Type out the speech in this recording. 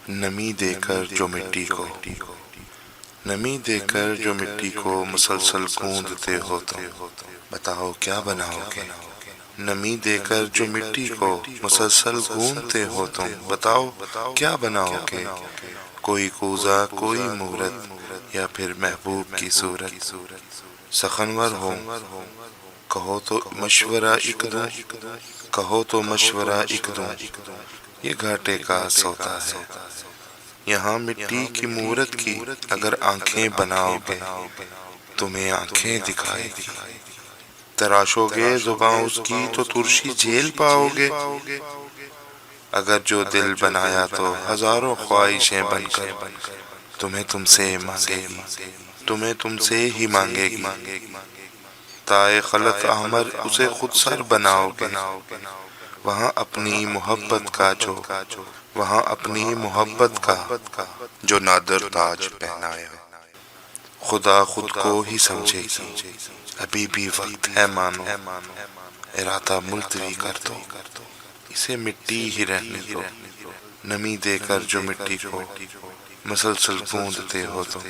نمی دے کر جو مٹی کو، نمی دے کر جو مٹی کو مسلسل گوندتے ہو تم، بتاؤ کیا بناؤ گے؟ نمی دے کر جو مٹی کو مسلسل گوندتے ہو تم، بتاؤ کیا بناؤ گے؟ کوئی کوزہ، کوئی مورت، یا پھر محبوب کی صورت، سخنور ہو کہو تو مشورہ ایک دوں، کہو تو مشورہ ایک دوں، یہ گھاٹے کا سودا ہے۔ یہاں مٹی کی مورت کی اگر آنکھیں بناؤ گے، تمہیں آنکھیں دکھائے گی، تراشو گے زباں اس کی تو ترشی جھیل پاؤ گے۔ اگر جو دل بنایا تو ہزاروں خواہشیں بن کر تمہیں تم سے مانگے گی، تمہیں تم سے ہی مانگے گی۔ تائے خلق احمر اسے خود سر بناؤ گے، وہاں اپنی محبت کا وہاں اپنی محبت کا جو نادر تاج پہنایا، خدا خود کو ہی سمجھے گی، ابھی بھی وقت ہے مانو، ارادہ ملتوی کر دو، اسے مٹی ہی رہنے دو۔ نمی دے کر جو مٹی کو مسلسل گوندتے ہو تم۔